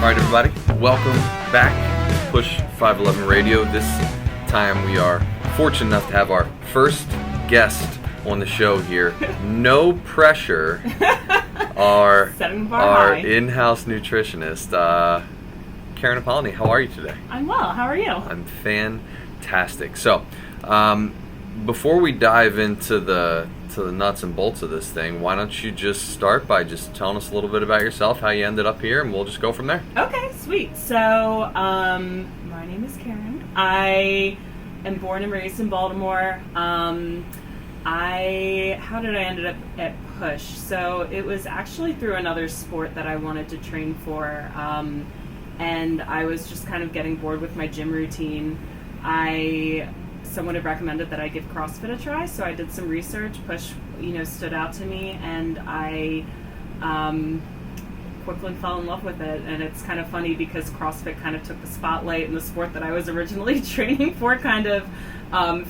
All right, everybody, welcome back to PUSH511 Radio. This time we are fortunate enough to have our first guest on the show here. No pressure. Our in-house nutritionist, Karen Apollony. How are you today? I'm well. How are you? I'm fantastic. So, before we dive into the nuts and bolts of this thing, why don't you just start by just telling us a little bit about yourself, how you ended up here, and we'll just go from there. Okay, sweet. So, my name is Karen. I am born and raised in Baltimore. How did I end up at PUSH? So it was actually through another sport that I wanted to train for, and I was just kind of getting bored with my gym routine. Someone had recommended that I give CrossFit a try, so I did some research. PUSH, stood out to me, and I quickly fell in love with it. And it's kind of funny because CrossFit kind of took the spotlight, and the sport that I was originally training for kind of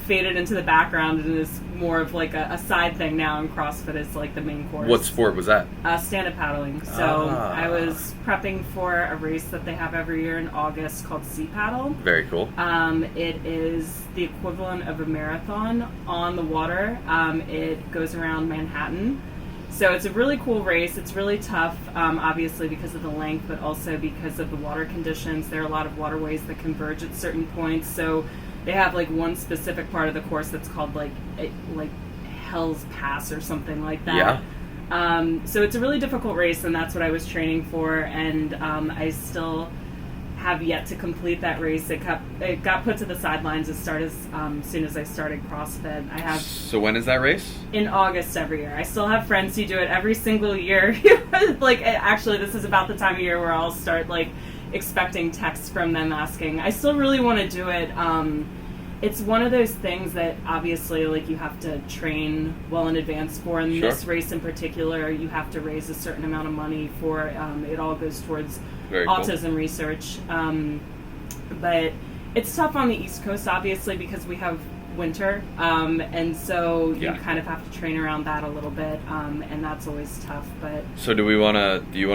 faded into the background and is more of like a side thing now, and CrossFit is like the main course. What sport was that? Stand-up paddling. So I was prepping for a race that they have every year in August called Sea Paddle. Very cool. It is the equivalent of a marathon on the water. It goes around Manhattan. So it's a really cool race. It's really tough, obviously because of the length, but also because of the water conditions. There are a lot of waterways that converge at certain points. So they have like one specific part of the course that's called like Hell's Pass or something like that. Yeah. So it's a really difficult race, and that's what I was training for. And I still have yet to complete that race. It got put to the sidelines as soon as I started CrossFit. So when is that race? In August every year. I still have friends who do it every single year. Actually, this is about the time of year where I'll start expecting texts from them asking. I still really want to do it. It's one of those things that obviously you have to train well in advance for. And Sure. This race in particular, you have to raise a certain amount of money for. It all goes towards Very autism cool. research. But it's tough on the East Coast, obviously, because we have winter. And so you kind of have to train around that a little bit. And that's always tough. But So do you want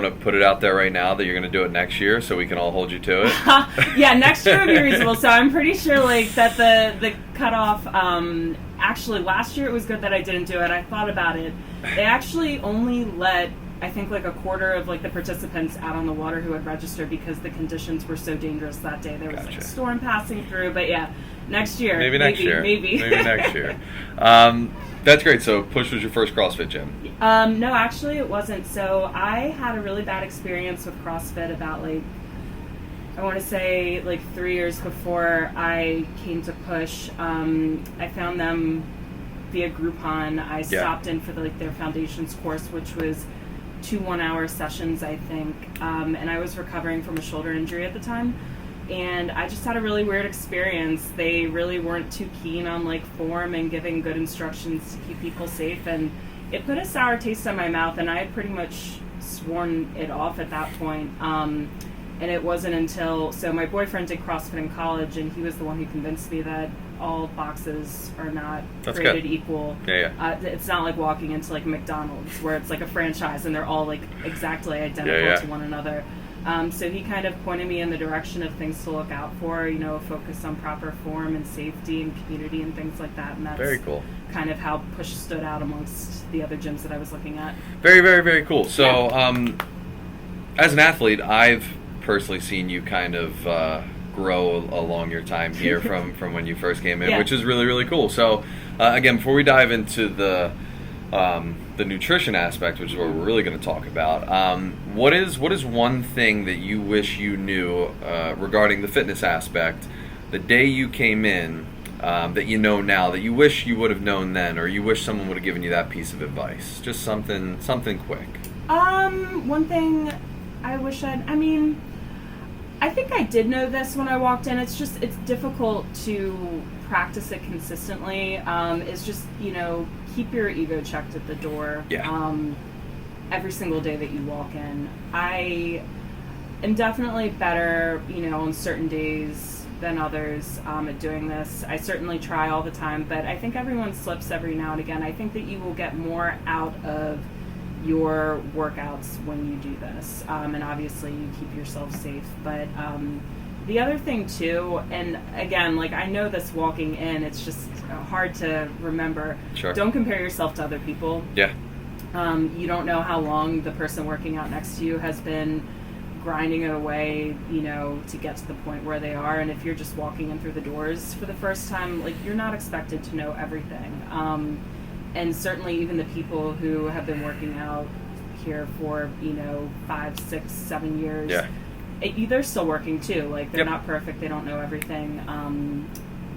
to put it out there right now that you're going to do it next year so we can all hold you to it? Yeah, next year would be reasonable. So I'm pretty sure that the cutoff, actually last year it was good that I didn't do it. I thought about it. They actually only let, I think, a quarter of the participants out on the water who had registered because the conditions were so dangerous that day. There was Gotcha. a storm passing through, but yeah, next year. Maybe next year. Maybe next year. That's great. So PUSH was your first CrossFit gym? No, actually it wasn't. So I had a really bad experience with CrossFit about I want to say 3 years before I came to PUSH. I found them via Groupon. I stopped in for their foundations course, which was 2 1-hour sessions, I think. And I was recovering from a shoulder injury at the time. And I just had a really weird experience. They really weren't too keen on form and giving good instructions to keep people safe. And it put a sour taste in my mouth, and I had pretty much sworn it off at that point. And it wasn't until, so my boyfriend did CrossFit in college, and he was the one who convinced me that all boxes are not created equal. Yeah. It's not like walking into McDonald's where it's a franchise and they're all exactly identical to one another. So he kind of pointed me in the direction of things to look out for, focus on proper form and safety and community and things like that. And that's very cool. Kind of how PUSH stood out amongst the other gyms that I was looking at. Very, very, very cool. So as an athlete, I've personally seen you kind of grow along your time here from when you first came in, which is really, really cool. So again, before we dive into the nutrition aspect, which is what we're really going to talk about, what is one thing that you wish you knew regarding the fitness aspect the day you came in that you know now that you wish you would have known then, or you wish someone would have given you that piece of advice? Just something quick. One thing I wish I think I did know this when I walked in. It's difficult to practice it consistently. It's just, keep your ego checked at the door. Every single day that you walk in. I am definitely better, on certain days than others at doing this. I certainly try all the time, but I think everyone slips every now and again. I think that you will get more out of your workouts when you do this. And obviously you keep yourself safe. But the other thing too, and again, like I know this walking in, it's just hard to remember. Sure. Don't compare yourself to other people. Yeah. You don't know how long the person working out next to you has been grinding it away, you know, to get to the point where they are. And if you're just walking in through the doors for the first time, like you're not expected to know everything. And certainly even the people who have been working out here for, you know, 5, 6, 7 years, they're still working too. Like they're not perfect. They don't know everything.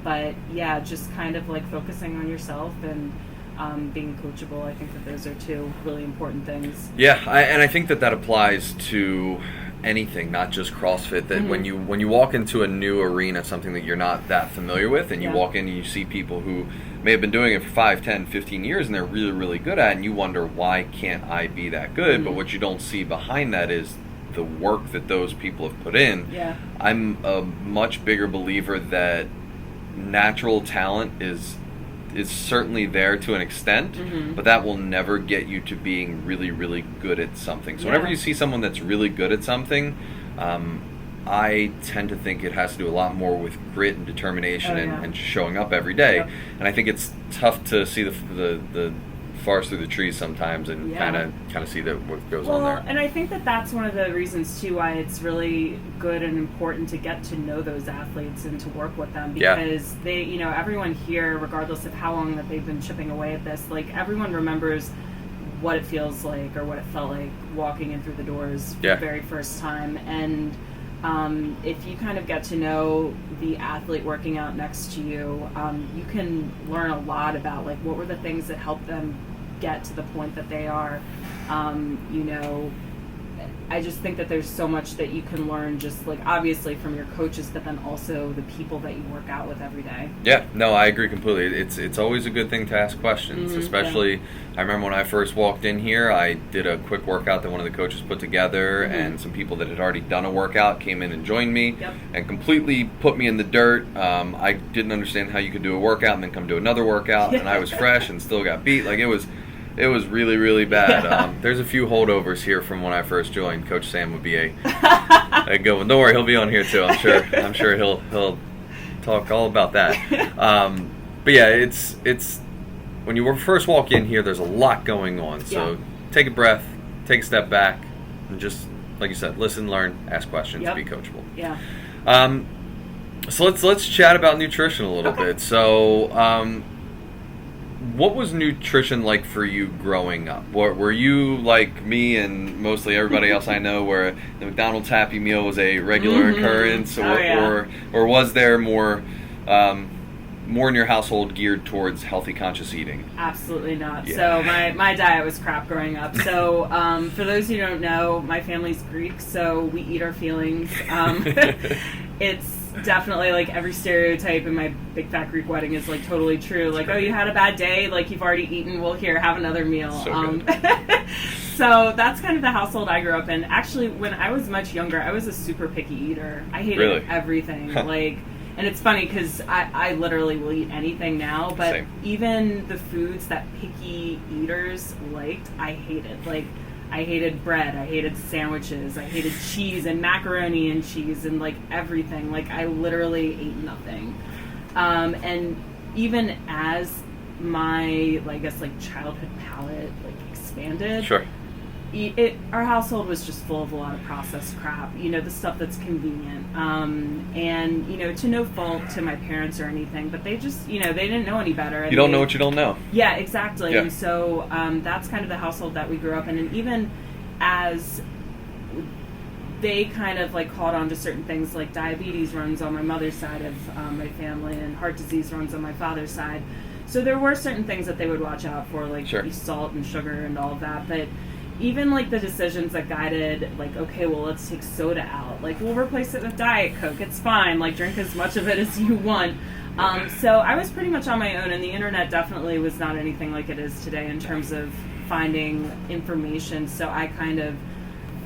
But yeah, just kind of like focusing on yourself and being coachable. I think that those are two really important things. Yeah, and I think that applies to anything, not just CrossFit. That when you walk into a new arena, something that you're not that familiar with, and you walk in and you see people who may have been doing it for 5, 10, 15 years and they're really, really good at it, and you wonder, why can't I be that good? But what you don't see behind that is the work that those people have put in. Yeah. I'm a much bigger believer that natural talent is certainly there to an extent, but that will never get you to being really, really good at something. So whenever you see someone that's really good at something, I tend to think it has to do a lot more with grit and determination and showing up every day. And I think it's tough to see the forest through the trees sometimes and kind of see that what goes on there. And I think that that's one of the reasons too why it's really good and important to get to know those athletes and to work with them, because they, you know, everyone here, regardless of how long that they've been chipping away at this, like everyone remembers what it feels like or what it felt like walking in through the doors for the very first time. And if you kind of get to know the athlete working out next to you, you can learn a lot about like what were the things that helped them get to the point that they are. You know, I just think that there's so much that you can learn, just like obviously from your coaches, but then also the people that you work out with every day. Yeah, no, I agree completely. It's always a good thing to ask questions, especially. I remember when I first walked in here, I did a quick workout that one of the coaches put together, and some people that had already done a workout came in and joined me and completely put me in the dirt. I didn't understand how you could do a workout and then come do another workout, and I was fresh and still got beat. Like it was really, really bad. There's a few holdovers here from when I first joined. Coach Sam would be a good one. Don't worry, he'll be on here too. I'm sure he'll talk all about that. But yeah, it's when you first walk in here, there's a lot going on. So take a breath, take a step back, and just like you said, listen, learn, ask questions, be coachable. Yeah. So let's chat about nutrition a little bit. So. What was nutrition like for you growing up? Were you like me and mostly everybody else I know, where the McDonald's Happy Meal was a regular occurrence, or was there more in your household geared towards healthy, conscious eating? Absolutely not. So my diet was crap growing up. So for those who don't know, my family's Greek, so we eat our feelings. It's definitely like every stereotype in my big fat Greek wedding is like totally true. Like, oh, you had a bad day, like you've already eaten, well here, have another meal. So that's kind of the household I grew up in. Actually, when I was much younger, I was a super picky eater. I hated everything. Like, and it's funny because I literally will eat anything now, but even the foods that picky eaters liked, I hated. Like, I hated bread, I hated sandwiches, I hated cheese and macaroni and cheese and like everything. Like I literally ate nothing. And even as my, I guess, like childhood palate like expanded, our household was just full of a lot of processed crap, you know, the stuff that's convenient. And, you know, to no fault to my parents or anything, but they just, you know, they didn't know any better. And you don't know what you don't know. Yeah, exactly. Yeah. And so that's kind of the household that we grew up in. And even as they kind of like caught on to certain things, like diabetes runs on my mother's side of my family and heart disease runs on my father's side. So there were certain things that they would watch out for, like salt and sugar and all of that. But even like the decisions that guided, like, okay, well, let's take soda out. Like, we'll replace it with Diet Coke. It's fine. Like, drink as much of it as you want. So I was pretty much on my own, and the internet definitely was not anything like it is today in terms of finding information. So I kind of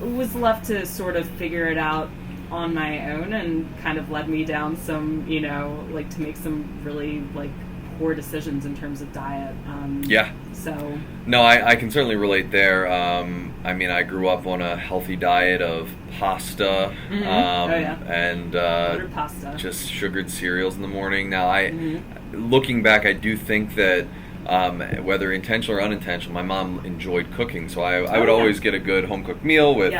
was left to sort of figure it out on my own, and kind of led me down some, you know, like to make some really like poor decisions in terms of diet. So. No, I can certainly relate there. I mean, I grew up on a healthy diet of pasta, and pasta. Just sugared cereals in the morning. Now, looking back, I do think that whether intentional or unintentional, my mom enjoyed cooking, so I would always get a good home cooked meal with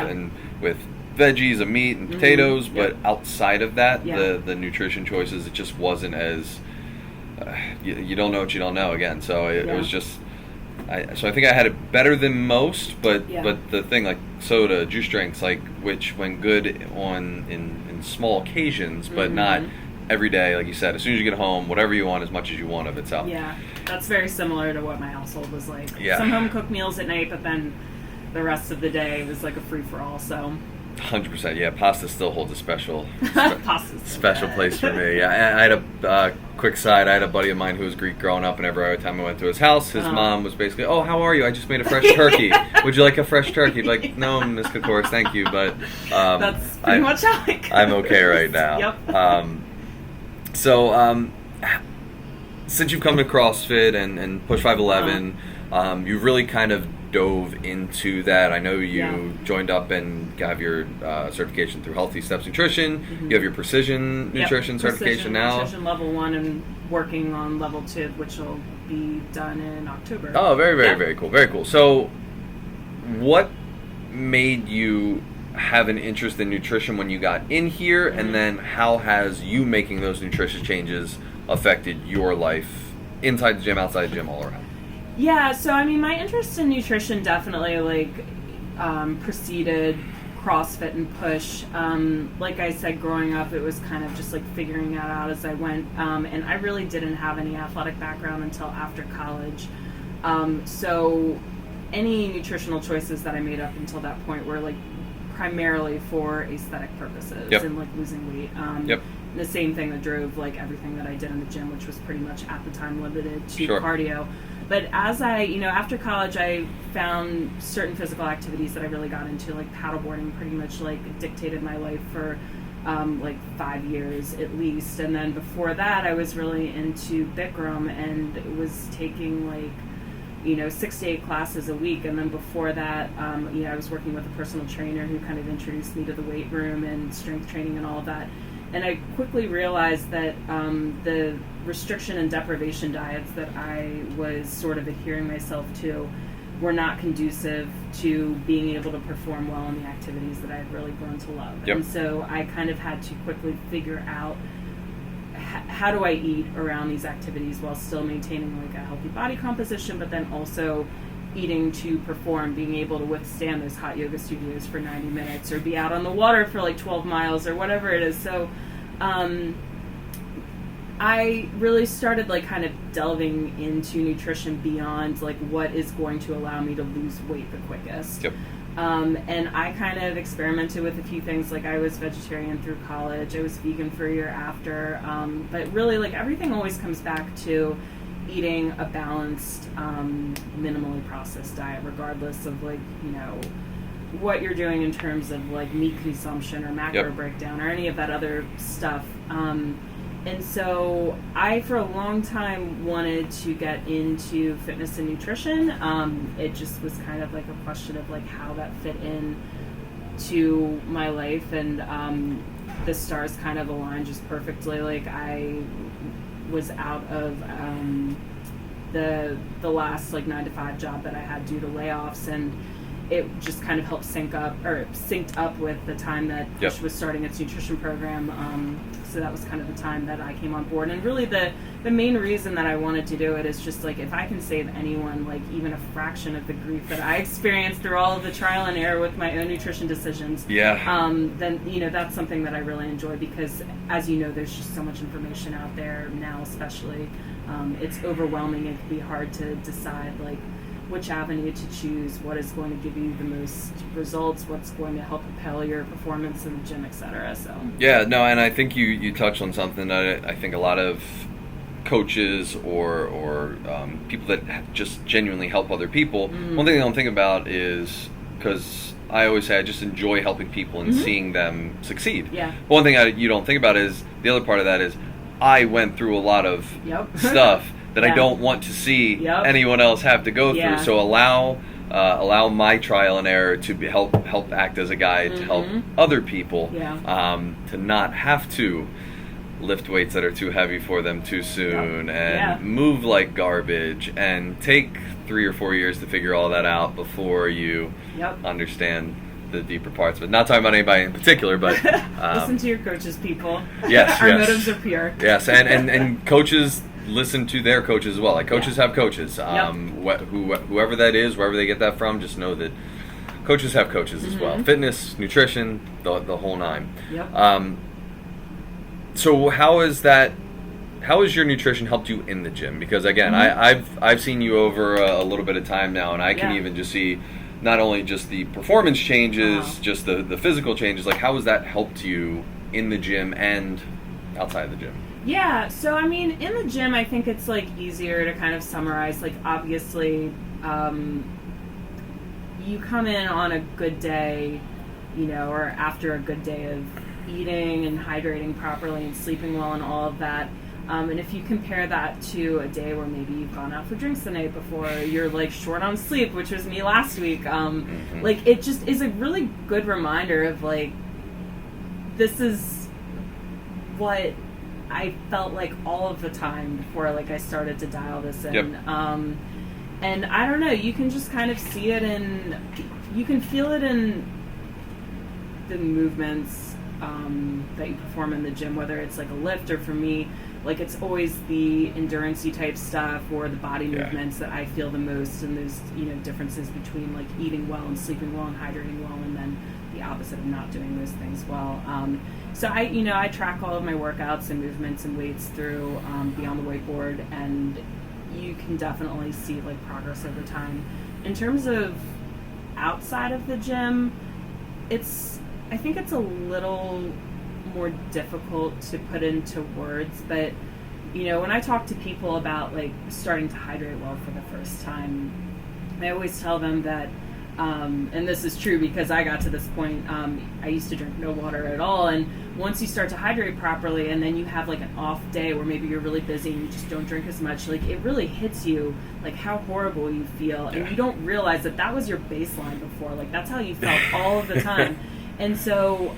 veggies and meat and potatoes. But outside of that, the nutrition choices, it just wasn't as you don't know what you don't know again. So it was just. So I think I had it better than most, but the thing like soda, juice drinks, like which when good in small occasions, but not every day, like you said. As soon as you get home, whatever you want, as much as you want of it. So yeah, that's very similar to what my household was like. Yeah. Some home cooked meals at night, but then the rest of the day was like a free for all. So. 100%, yeah. Pasta still holds a special place for me. Yeah, I had a quick side. I had a buddy of mine who was Greek growing up, and every time I went to his house, his mom was basically, "Oh, how are you? I just made a fresh turkey. Would you like a fresh turkey?" Like, no, Miss Kokoris, thank you, but that's pretty much how it goes. I'm okay right now. Yep. So, since you've come to CrossFit and PUSH511, you've really kind of dove into that. I know you joined up and have your certification through Healthy Steps Nutrition. You have your Precision Nutrition certification now. Precision level 1 and working on level 2, which will be done in October. Oh, very cool. Very cool. So what made you have an interest in nutrition when you got in here, and then how has you making those nutritious changes affected your life inside the gym, outside the gym, all around? Yeah, so I mean, my interest in nutrition definitely preceded CrossFit and Push. Like I said, growing up, it was kind of just like figuring that out as I went, and I really didn't have any athletic background until after college. So any nutritional choices that I made up until that point were like primarily for aesthetic purposes and like losing weight. The same thing that drove like everything that I did in the gym, which was pretty much at the time limited to cardio. But as I, after college, I found certain physical activities that I really got into, like paddleboarding pretty much like dictated my life for like 5 years at least. And then before that, I was really into Bikram and was taking like, 6 to 8 classes a week. And then before that, I was working with a personal trainer who kind of introduced me to the weight room and strength training and all of that. And I quickly realized that the restriction and deprivation diets that I was sort of adhering myself to were not conducive to being able to perform well in the activities that I had really grown to love. And so I kind of had to quickly figure out how do I eat around these activities while still maintaining like a healthy body composition, but then also eating to perform, being able to withstand those hot yoga studios for 90 minutes or be out on the water for like 12 miles or whatever it is. So I really started like kind of delving into nutrition beyond like what is going to allow me to lose weight the quickest. And I kind of experimented with a few things. Like I was vegetarian through college, I was vegan for a year after, but really like everything always comes back to eating a balanced, minimally processed diet, regardless of like, what you're doing in terms of like meat consumption or macro breakdown or any of that other stuff. And so I, for a long time, wanted to get into fitness and nutrition. It just was kind of like a question of like how that fit in to my life, and the stars kind of aligned just perfectly. Like I was out of the last like 9-to-5 job that I had due to layoffs, and it just kind of helped synced up with the time that Push was starting its nutrition program. So that was kind of the time that I came on board. And really the main reason that I wanted to do it is just like, if I can save anyone like even a fraction of the grief that I experienced through all of the trial and error with my own nutrition decisions, then that's something that I really enjoy, because as you know, there's just so much information out there now, especially. It's overwhelming. It can be hard to decide like which avenue to choose, what is going to give you the most results, what's going to help propel your performance in the gym, etc. So and I think you touched on something that I think a lot of coaches or people that just genuinely help other people, one thing they don't think about is, because I always say I just enjoy helping people and seeing them succeed. One thing you don't think about is the other part of that is I went through a lot of stuff that I don't want to see anyone else have to go through. So allow my trial and error to help act as a guide to help other people to not have to lift weights that are too heavy for them too soon and move like garbage and take 3 or 4 years to figure all that out before you understand the deeper parts. But not talking about anybody in particular, but listen to your coaches, people. Yes, our motives are pure. Yes, and coaches listen to their coaches as well. Like coaches have coaches. Whoever that is, wherever they get that from, just know that coaches have coaches as well. Fitness, nutrition, the whole nine. So how has your nutrition helped you in the gym? Because again, I've seen you over a little bit of time now, and I can even just see not only just the performance changes, just the physical changes. Like, how has that helped you in the gym and outside the gym? Yeah, so I mean, in the gym, I think it's like easier to kind of summarize. Like, obviously, you come in on a good day, or after a good day of eating and hydrating properly and sleeping well and all of that. And if you compare that to a day where maybe you've gone out for drinks the night before, you're like short on sleep, which was me last week. Like, it just is a really good reminder of like, this is what I felt like all of the time before like I started to dial this in. And I don't know, you can just kind of see it you can feel it in the movements that you perform in the gym, whether it's like a lift or for me, like it's always the endurance-y type stuff or the body movements that I feel the most, and there's differences between like eating well and sleeping well and hydrating well, and then the opposite of not doing those things well. So I track all of my workouts and movements and weights through Beyond the Whiteboard, and you can definitely see like progress over time. In terms of outside of the gym, I think it's a little more difficult to put into words, but when I talk to people about like starting to hydrate well for the first time, I always tell them that and this is true because I got to this point, I used to drink no water at all, and once you start to hydrate properly and then you have like an off day where maybe you're really busy and you just don't drink as much, like it really hits you like how horrible you feel, and you don't realize that was your baseline before. Like that's how you felt all of the time. And so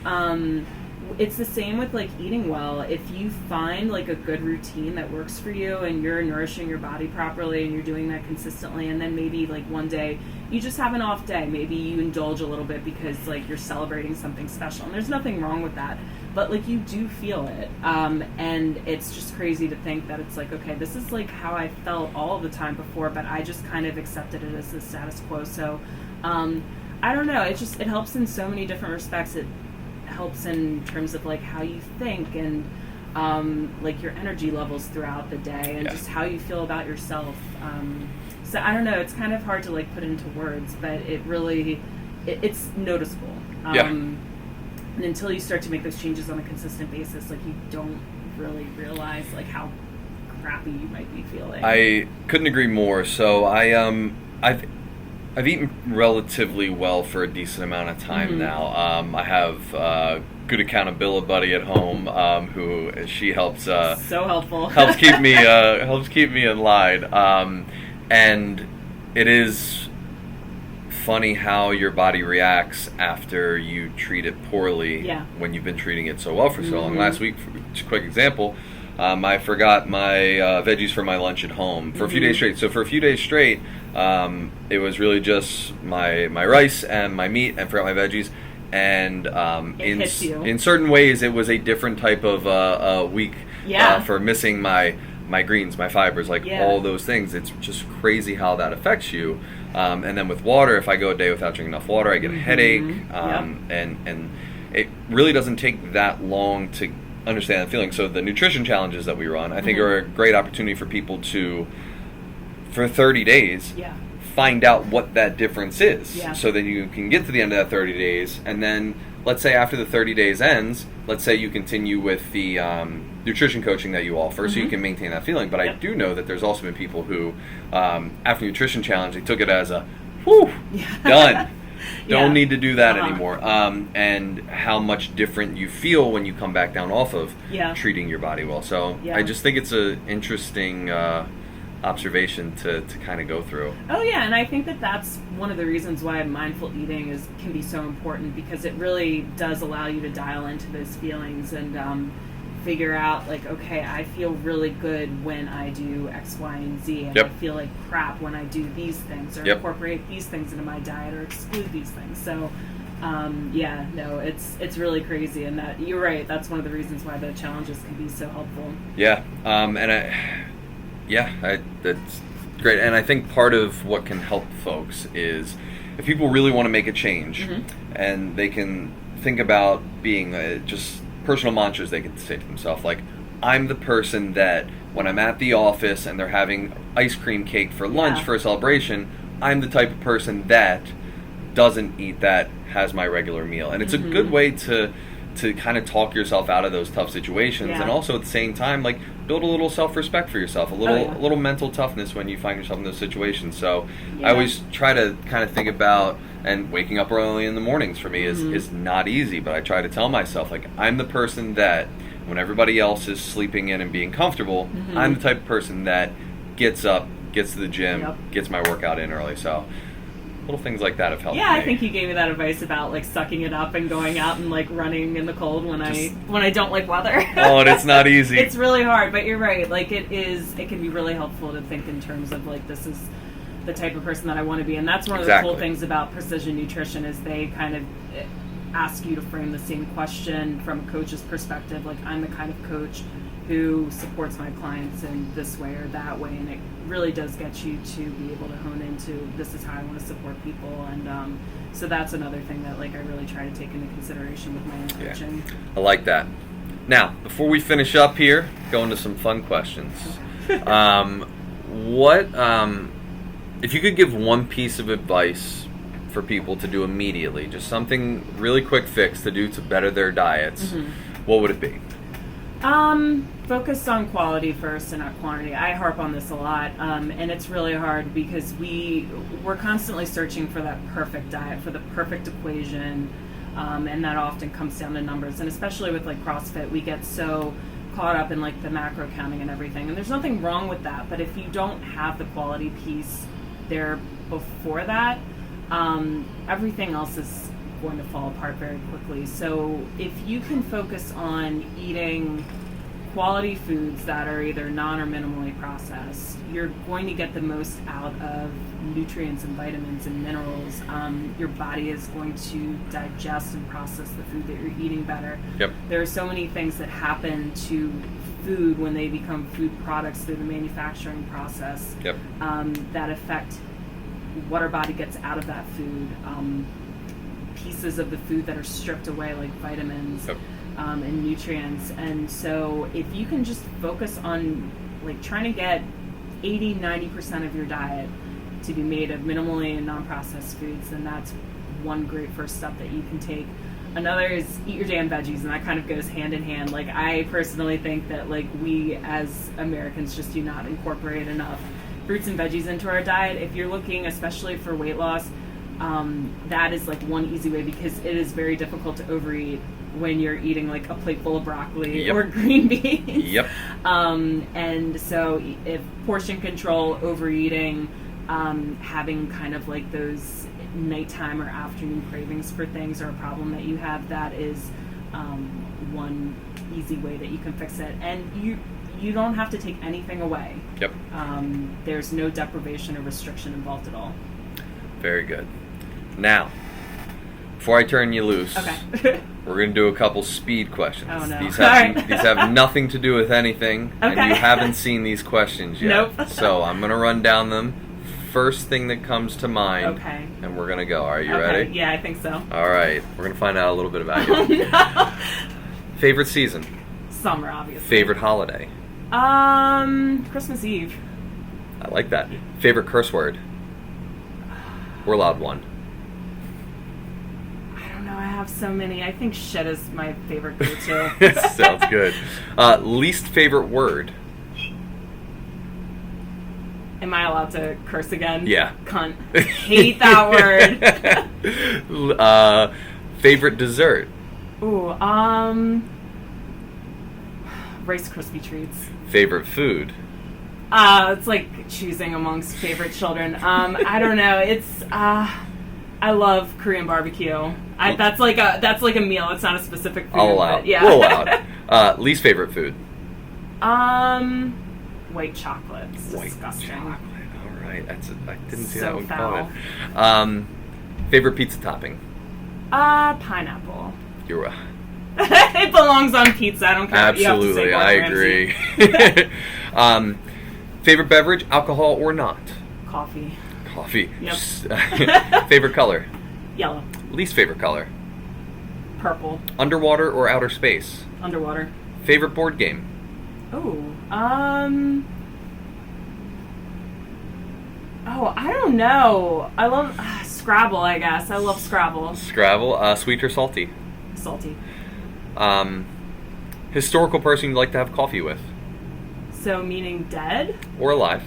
it's the same with like eating well. If you find like a good routine that works for you and you're nourishing your body properly and you're doing that consistently, and then maybe like one day you just have an off day, maybe you indulge a little bit because like you're celebrating something special, and there's nothing wrong with that, but like you do feel it, and it's just crazy to think that it's like, okay, this is like how I felt all of the time before, but I just kind of accepted it as the status quo. So I don't know, it helps in so many different respects. It helps in terms of like how you think and like your energy levels throughout the day and just how you feel about yourself. So I don't know, it's kind of hard to like put into words, but it really it's noticeable. And until you start to make those changes on a consistent basis, like you don't really realize like how crappy you might be feeling. I couldn't agree more. So I've eaten relatively well for a decent amount of time now. I have a good accountability buddy at home who she helps so helpful helps keep me in line. And it is funny how your body reacts after you treat it poorly when you've been treating it so well for so long. Last week, just a quick example, I forgot my veggies for my lunch at home for a few days straight. So for a few days straight, it was really just my rice and my meat, and forgot my veggies. And in certain ways, it was a different type of week for missing my greens, my fibers, like all those things. It's just crazy how that affects you. And then with water, if I go a day without drinking enough water, I get a headache. And it really doesn't take that long to understand that feeling. So the nutrition challenges that we run, I think, are a great opportunity for people to, for 30 days, find out what that difference is, so that you can get to the end of that 30 days, and then let's say after the 30 days ends, let's say you continue with the nutrition coaching that you offer, so you can maintain that feeling. But I do know that there's also been people who, after nutrition challenge, they took it as a, done. Don't need to do that anymore. And how much different you feel when you come back down off of treating your body well. So I just think it's an interesting observation to kind of go through. Oh yeah, and I think that that's one of the reasons why mindful eating can be so important, because it really does allow you to dial into those feelings and figure out, like, okay, I feel really good when I do X, Y, and Z, and I feel like crap when I do these things, or incorporate these things into my diet, or exclude these things. So it's really crazy, and that you're right. That's one of the reasons why the challenges can be so helpful. Yeah, that's great. And I think part of what can help folks is if people really want to make a change, and they can think about being just personal mantras they can say to themselves, like, I'm the person that when I'm at the office and they're having ice cream cake for lunch for a celebration, I'm the type of person that doesn't eat that, has my regular meal. And it's a good way to kind of talk yourself out of those tough situations, and also at the same time, like, build a little self-respect for yourself, a little mental toughness when you find yourself in those situations. So I always try to kind of think about, and waking up early in the mornings for me is not easy, but I try to tell myself, like, I'm the person that when everybody else is sleeping in and being comfortable, I'm the type of person that gets up, gets to the gym, gets my workout in early. So little things like that have helped me. I think you gave me that advice about, like, sucking it up and going out and, like, running in the cold when I don't like weather. Oh, and it's not easy. It's really hard, but you're right. Like, it can be really helpful to think in terms of, like, this is the type of person that I want to be. And that's one of the cool things about precision nutrition, is they kind of ask you to frame the same question from a coach's perspective. Like, I'm the kind of coach who supports my clients in this way or that way, and it really does get you to be able to hone into, this is how I want to support people. And so that's another thing that, like, I really try to take into consideration with my own coaching. I like that. Now, before we finish up here, go into some fun questions. If you could give one piece of advice for people to do immediately, just something really quick fix to do to better their diets, what would it be? Focus on quality first and not quantity. I harp on this a lot, and it's really hard because we're constantly searching for that perfect diet, for the perfect equation, and that often comes down to numbers. And especially with, like, CrossFit, we get so caught up in, like, the macro counting and everything, and there's nothing wrong with that, but if you don't have the quality piece there before that, everything else is going to fall apart very quickly. So if you can focus on eating quality foods that are either non or minimally processed, you're going to get the most out of nutrients and vitamins and minerals. Your body is going to digest and process the food that you're eating better. There are so many things that happen to food when they become food products through the manufacturing process that affect what our body gets out of that food. Pieces of the food that are stripped away, like vitamins and nutrients. And so if you can just focus on, like, trying to get 80-90% of your diet to be made of minimally and non-processed foods, then that's one great first step that you can take. Another is eat your damn veggies, and that kind of goes hand in hand. Like, I personally think that, like, we as Americans just do not incorporate enough fruits and veggies into our diet. If you're looking especially for weight loss, that is, like, one easy way, because it is very difficult to overeat when you're eating, like, a plate full of broccoli or green beans. And so if portion control, overeating, having kind of, like, those nighttime or afternoon cravings for things are a problem that you have, that is one easy way that you can fix it. And you don't have to take anything away. There's no deprivation or restriction involved at all. Very good. Now, before I turn you loose, we're going to do a couple speed questions. Oh, no. These have nothing to do with anything, and you haven't seen these questions yet. Nope. So I'm going to run down them. First thing that comes to mind, and we're going to go. Are you ready? Yeah, I think so. All right. We're going to find out a little bit about you. No. Favorite season? Summer, obviously. Favorite holiday? Christmas Eve. I like that. Favorite curse word? We're allowed one. I have so many. I think shit is my favorite go-to. Sounds good. Least favorite word? Am I allowed to curse again? Yeah. Cunt. Hate that word. Favorite dessert? Ooh, Rice Krispie treats. Favorite food? It's like choosing amongst favorite children. I don't know. It's I love Korean barbecue. That's like a meal. It's not a specific food. I'll allow. Yeah. We'll allow it. Least favorite food? White chocolate. It's disgusting. Chocolate. All right. I didn't see So that one foul. coming. Favorite pizza topping? Pineapple. You're It belongs on pizza. I don't care. absolutely. You have to say I agree. Favorite beverage, alcohol or not? Coffee. Coffee. Yep. Favorite color? Yellow. Least favorite color? Purple. Underwater or outer space? Underwater. Favorite board game? Oh, I don't know. I love Scrabble, I guess. I love Scrabble. Scrabble. Sweet or salty? Salty. Historical person you'd like to have coffee with? So, meaning dead? Or alive?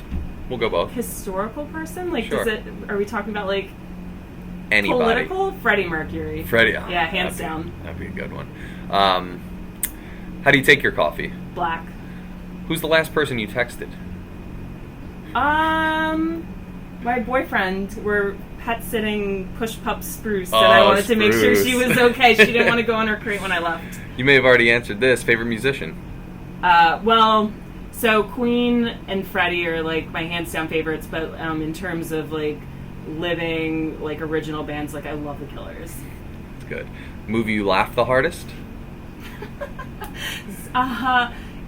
We'll go both. Historical person? Like, Sure. are we talking about, like, Anybody. political? Freddie Mercury. Freddie. Yeah, hands down. That'd be a good one. How do you take your coffee? Black. Who's the last person you texted? My boyfriend, we're pet sitting push pup Spruce, and I wanted to make sure she Spruce. was okay. She didn't want to go on her crate when I left. You may have already answered this. Favorite musician? Well, so Queen and Freddie are like my hands down favorites, but in terms of like living like original bands, like I love the Killers. That's good. Movie you laughed the hardest?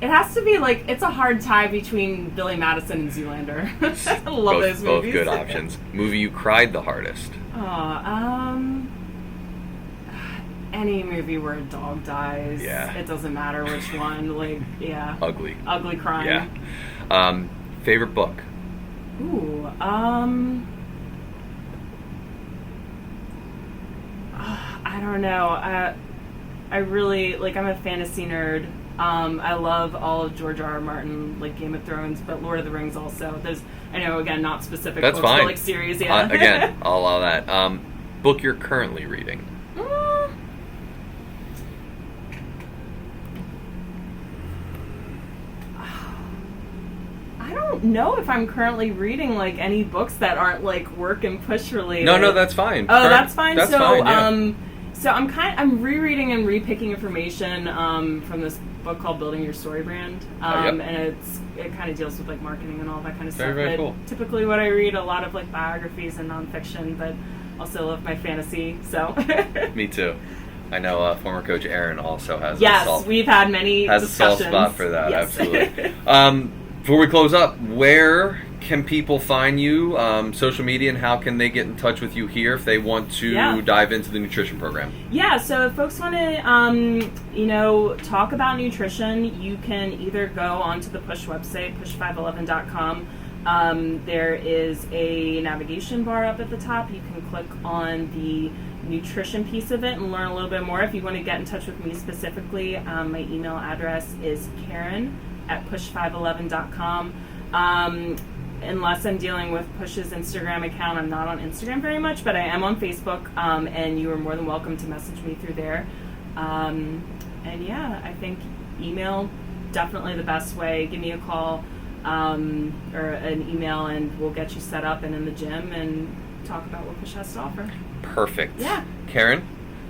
It has to be like it's a hard tie between Billy Madison and Zoolander. I love those movies. Both good options. Movie you cried the hardest? Any movie where a dog dies. Yeah. It doesn't matter which one. Like, yeah. Ugly crying. Yeah. Favorite book? Ooh. I don't know. I really like. I'm a fantasy nerd. I love all of George R.R. Martin, like Game of Thrones, but Lord of the Rings also. I know, again, not specific That's books, fine. but like series, yeah. Again, I'll allow that. Book you're currently reading? I don't know if I'm currently reading like any books that aren't like work and push related. No, that's fine. Oh, that's fine. That's so, fine, yeah. So I'm rereading and repicking information from this book called Building Your Story Brand, Yep. and it kind of deals with like marketing and all that kind of stuff. Very but cool. Typically, what I read a lot of like biographies and nonfiction, but also love my fantasy. So Me too. I know former coach Aaron also has yes, we've had many has discussions. a soft spot for that. Yes. Absolutely. Before we close up, where can people find you, social media, and how can they get in touch with you here if they want to dive into the nutrition program? Yeah, so if folks want to, talk about nutrition, you can either go onto the PUSH website, PUSH511.com. There is a navigation bar up at the top. You can click on the nutrition piece of it and learn a little bit more. If you want to get in touch with me specifically, my email address is Karen@push511.com. Unless I'm dealing with Push's Instagram account, I'm not on Instagram very much, but I am on Facebook, and you are more than welcome to message me through there. And yeah, I think email, definitely the best way. Give me a call or an email, and we'll get you set up and in the gym and talk about what Push has to offer. Perfect. Yeah. Karen?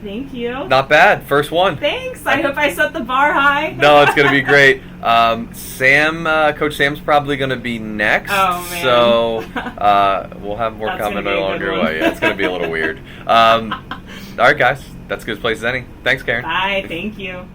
Thank you. Not bad. First one. Thanks. I hope I set the bar high. No, it's going to be great. Coach Sam's probably going to be next. Oh, man. So we'll have more That's coming gonna be a along good your one. way. Yeah, it's going to be a little weird. All right, guys. That's as good a place as any. Thanks, Karen. Bye. Thank you.